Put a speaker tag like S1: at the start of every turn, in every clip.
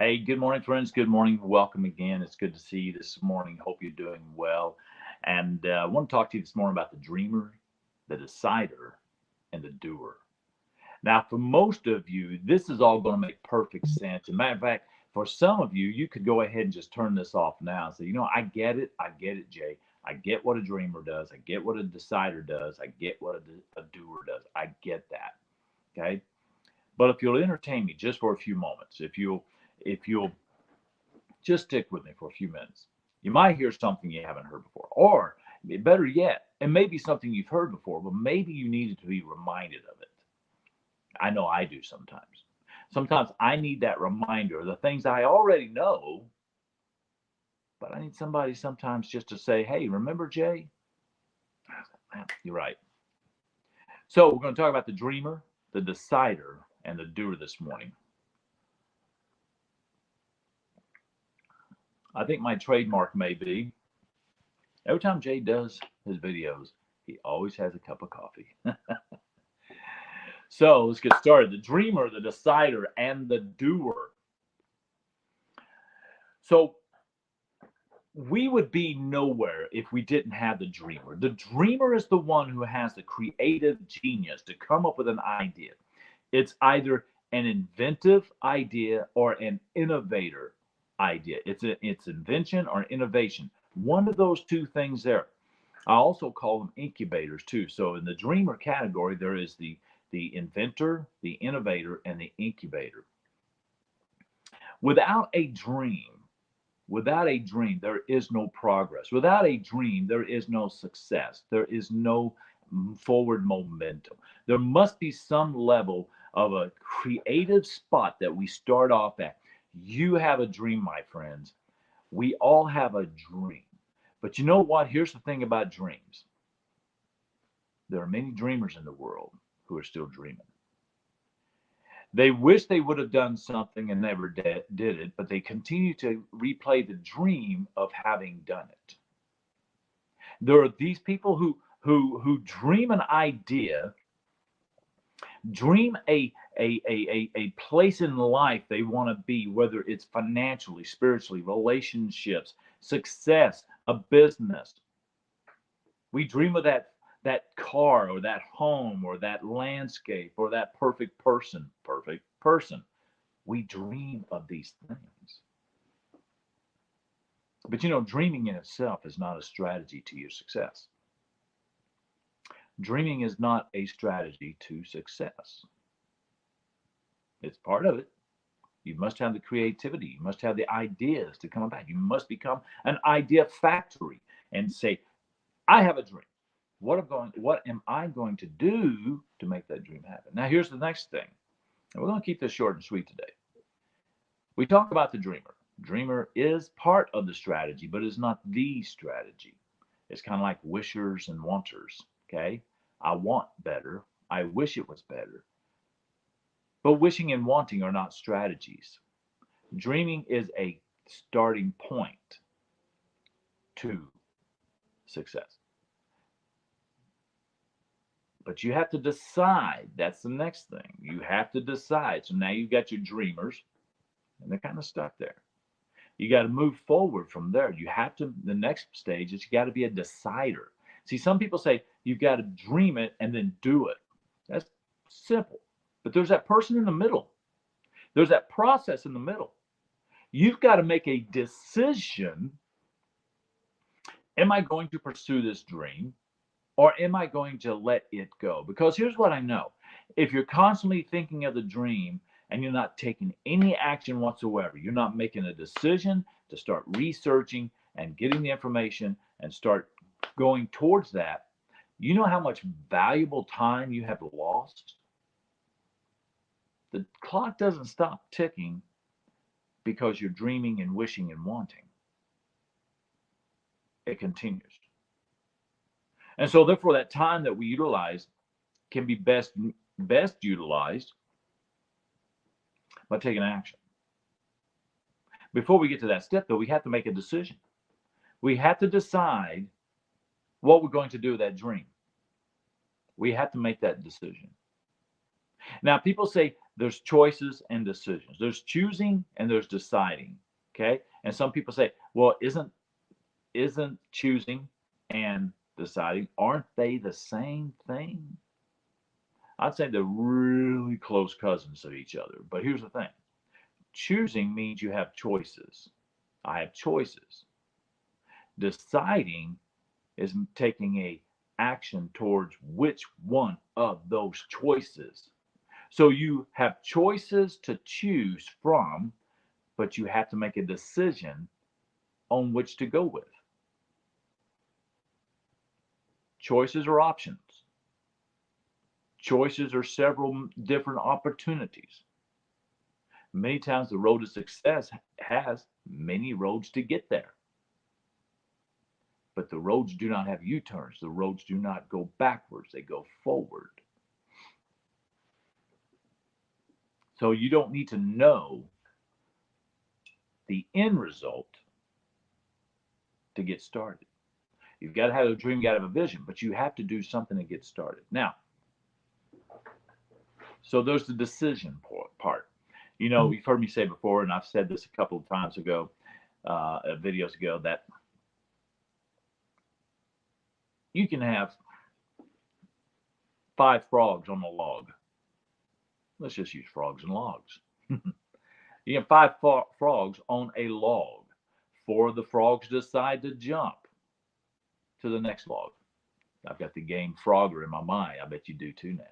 S1: Hey, good morning, friends. Good morning. Welcome again. It's good to see you this morning. Hope you're doing well. And I want to talk to you this morning about the dreamer, the decider, and the doer. Now, for most of you, this is all going to make perfect sense. As a matter of fact, for some of you, you could go ahead and just turn this off now and say, I get it. I get it, Jay. I get what a dreamer does. I get what a decider does. I get what a doer does. I get that. Okay. But if you'll entertain me just for a few moments, if you'll just stick with me for a few minutes. You might hear something you haven't heard before, or better yet, it may be something you've heard before, but maybe you needed to be reminded of it. I know I do sometimes. Sometimes I need that reminder of the things I already know, but I need somebody sometimes just to say, hey, remember Jay? You're right. So we're going to talk about the dreamer, the decider, and the doer this morning. I think my trademark may be every time Jay does his videos, he always has a cup of coffee. So let's get started. The dreamer, the decider, and the doer. So we would be nowhere if we didn't have the dreamer. The dreamer is the one who has the creative genius to come up with an idea. It's either an inventive idea or an innovator idea. It's invention or innovation. One of those two things there. I also call them incubators too. So in the dreamer category, there is the inventor, the innovator, and the incubator. Without a dream, without a dream, there is no progress. Without a dream, there is no success. There is no forward momentum. There must be some level of a creative spot that we start off at. You have a dream, my friends. We all have a dream. But you know what? Here's the thing about dreams. There are many dreamers in the world who are still dreaming. They wish they would have done something and never did it, but they continue to replay the dream of having done it. There are these people who dream an idea, dream a place in life they want to be, whether it's financially, spiritually, relationships, success, a business. We dream of that car or that home or that landscape or that perfect person, perfect person. We dream of these things. But dreaming in itself is not a strategy to your success. Dreaming is not a strategy to success. It's part of it. You must have the creativity. You must have the ideas to come about. You must become an idea factory and say, I have a dream. What am I going to do to make that dream happen? Now, here's the next thing. And we're going to keep this short and sweet today. We talk about the dreamer. Dreamer is part of the strategy, but is not the strategy. It's kind of like wishers and wanters. Okay. I want better. I wish it was better. But wishing and wanting are not strategies. Dreaming is a starting point to success. But you have to decide. That's the next thing. You have to decide. So now you've got your dreamers, and they're kind of stuck there. You got to move forward from there. The next stage is you got to be a decider. See, some people say you've got to dream it and then do it. That's simple. But there's that person in the middle. There's that process in the middle. You've got to make a decision. Am I going to pursue this dream? Or am I going to let it go? Because here's what I know. If you're constantly thinking of the dream and you're not taking any action whatsoever, you're not making a decision to start researching and getting the information and start going towards that, you know how much valuable time you have lost? The clock doesn't stop ticking because you're dreaming and wishing and wanting. It continues. And so therefore that time that we utilize can be best utilized by taking action. Before we get to that step, though, we have to make a decision. We have to decide what we're going to do with that dream. We have to make that decision. Now, people say there's choices and decisions. There's choosing and there's deciding. Okay. And some people say, well, isn't choosing and deciding, aren't they the same thing? I'd say they're really close cousins of each other. But here's the thing. Choosing means you have choices. I have choices. Deciding is taking a action towards which one of those choices. So you have choices to choose from, but you have to make a decision on which to go with. Choices are options. Choices are several different opportunities. Many times the road to success has many roads to get there. But the roads do not have U-turns. The roads do not go backwards. They go forward. So you don't need to know the end result to get started. You've got to have a dream, you got to have a vision, but you have to do something to get started. Now, so there's the decision part. You know, you've heard me say before, and I've said this a couple of times ago, videos ago, that you can have 5 frogs on a log. Let's just use frogs and logs. You have 5 frogs on a log. 4 of the frogs decide to jump to the next log. I've got the game Frogger in my mind. I bet you do too now.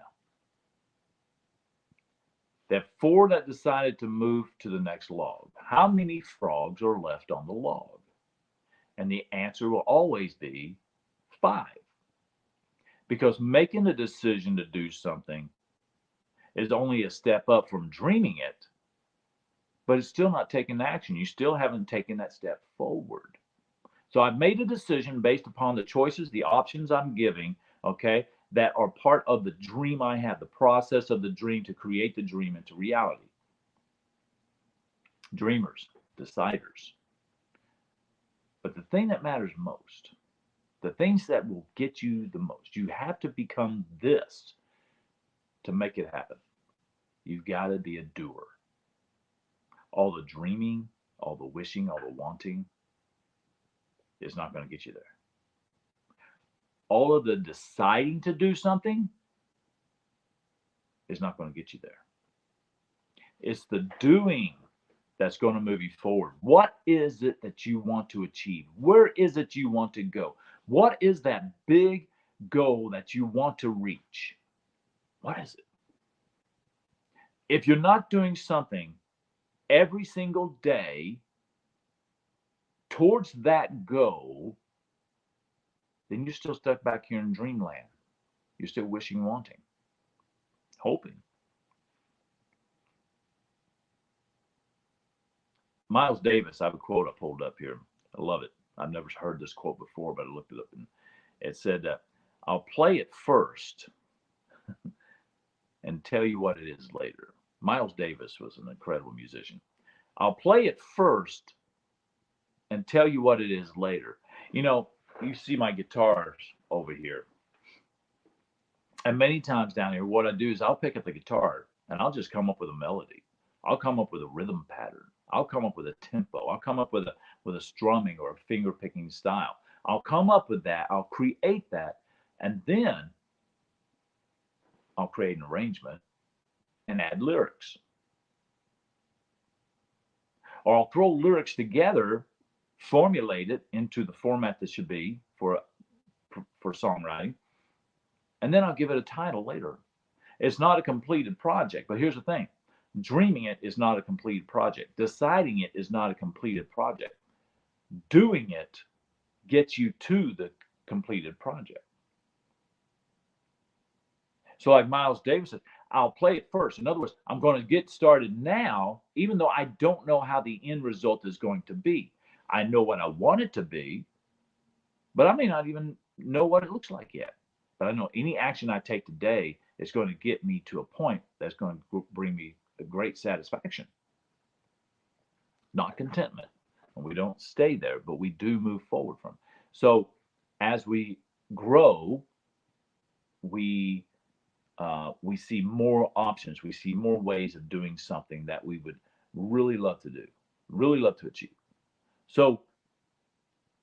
S1: That 4 that decided to move to the next log. How many frogs are left on the log? And the answer will always be 5. Because making a decision to do something is only a step up from dreaming it, but it's still not taking action. You still haven't taken that step forward. So I've made a decision based upon the choices, the options I'm giving, okay, that are part of the dream I have, the process of the dream to create the dream into reality. Dreamers, deciders. But the thing that matters most, the things that will get you the most, you have to become this to make it happen. You've got to be a doer. All the dreaming, all the wishing, all the wanting is not going to get you there. All of the deciding to do something is not going to get you there. It's the doing that's going to move you forward. What is it that you want to achieve? Where is it you want to go? What is that big goal that you want to reach? What is it? If you're not doing something every single day towards that goal, then you're still stuck back here in dreamland. You're still wishing, wanting, hoping. Miles Davis, I have a quote I pulled up here. I love it. I've never heard this quote before, but I looked it up and it said, I'll play it first and tell you what it is later. Miles Davis was an incredible musician. I'll play it first and tell you what it is later. You know, you see my guitars over here. And many times down here, what I do is I'll pick up the guitar and I'll just come up with a melody. I'll come up with a rhythm pattern. I'll come up with a tempo. I'll come up with a strumming or a finger picking style. I'll come up with that. I'll create that. And then I'll create an arrangement and add lyrics. Or I'll throw lyrics together, formulate it into the format that should be for songwriting, and then I'll give it a title later. It's not a completed project, but here's the thing. Dreaming it is not a completed project. Deciding it is not a completed project. Doing it gets you to the completed project. So like Miles Davis said, I'll play it first. In other words, I'm going to get started now, even though I don't know how the end result is going to be. I know what I want it to be, but I may not even know what it looks like yet. But I know any action I take today is going to get me to a point that's going to bring me a great satisfaction, not contentment. And we don't stay there, but we do move forward from it. So as we grow, we we see more options. We see more ways of doing something that we would really love to do, really love to achieve. So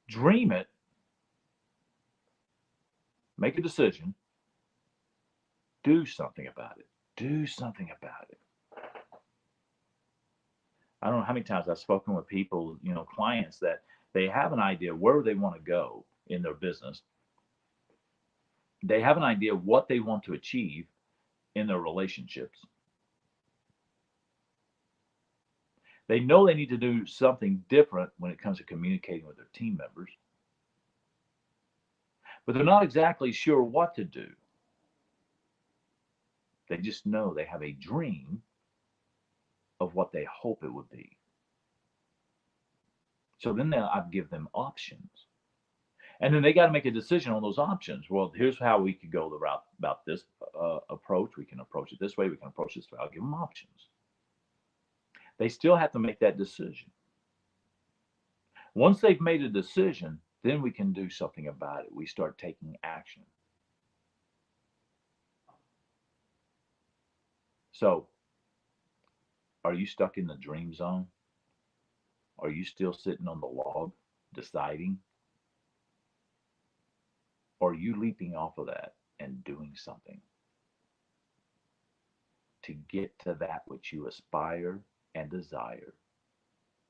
S1: dream it, make a decision, do something about it. Do something about it. I don't know how many times I've spoken with people, clients that they have an idea where they want to go in their business. They have an idea what they want to achieve in their relationships. They know they need to do something different when it comes to communicating with their team members, but they're not exactly sure what to do. They just know they have a dream of what they hope it would be. So then I give them options. And then they got to make a decision on those options. Well, here's how we could go the route about this approach. We can approach it this way. We can approach it this way. I'll give them options. They still have to make that decision. Once they've made a decision, then we can do something about it. We start taking action. So, are you stuck in the dream zone? Are you still sitting on the log deciding? Or are you leaping off of that and doing something to get to that which you aspire and desire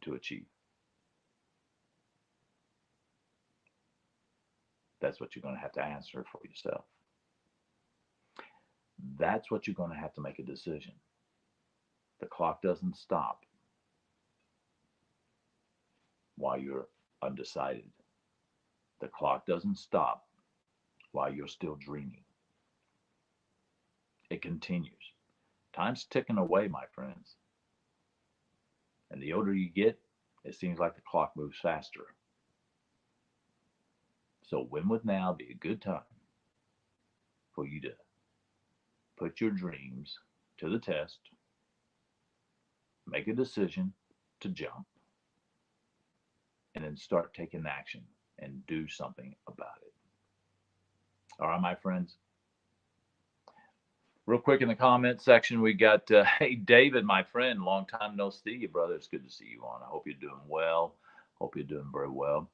S1: to achieve? That's what you're going to have to answer for yourself. That's what you're going to have to make a decision. The clock doesn't stop while you're undecided. The clock doesn't stop while you're still dreaming. It continues. Time's ticking away, my friends. And the older you get, it seems like the clock moves faster. So when would now be a good time for you to put your dreams to the test, make a decision to jump, and then start taking action and do something about it? All right, my friends. Real quick in the comment section, we got, hey, David, my friend, long time no see you, brother. It's good to see you on. I hope you're doing well. Hope you're doing very well.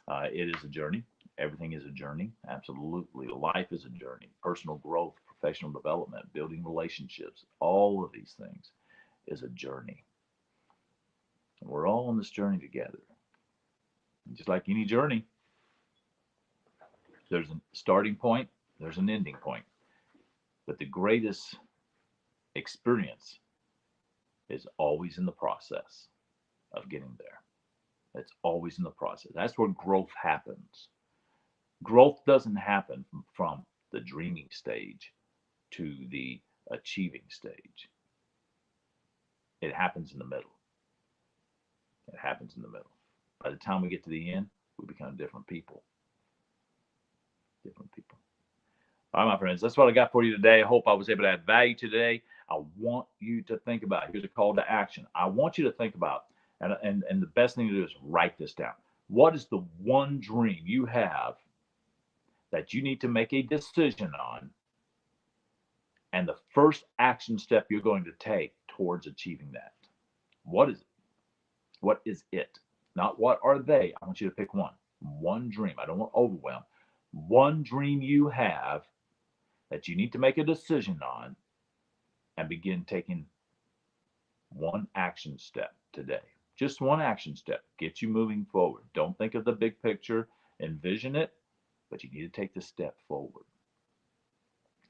S1: It is a journey. Everything is a journey. Absolutely. Life is a journey. Personal growth, professional development, building relationships, all of these things is a journey. And we're all on this journey together. And just like any journey, there's a starting point, there's an ending point. But the greatest experience is always in the process of getting there. It's always in the process. That's where growth happens. Growth doesn't happen from the dreaming stage to the achieving stage. It happens in the middle. It happens in the middle. By the time we get to the end, we become different people. Different people. All right, my friends, that's what I got for you today. I hope I was able to add value today. I want you to think about, here's a call to action. I want you to think about, and the best thing to do is write this down. What is the one dream you have that you need to make a decision on, and the first action step you're going to take towards achieving that? What is it? What is it? Not what are they. I want you to pick one. One dream. I don't want overwhelm. One dream you have that you need to make a decision on and begin taking one action step today. Just one action step. Get you moving forward. Don't think of the big picture. Envision it, but you need to take the step forward.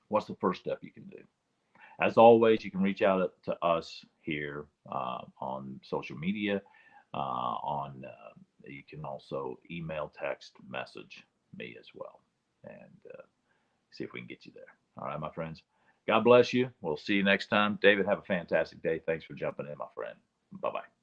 S1: What's the first step you can do? As always, you can reach out to us here on social media. You can also email, text, message me as well, and see if we can get you there. All right, my friends. God bless you. We'll see you next time. David, have a fantastic day. Thanks for jumping in, my friend. Bye-bye.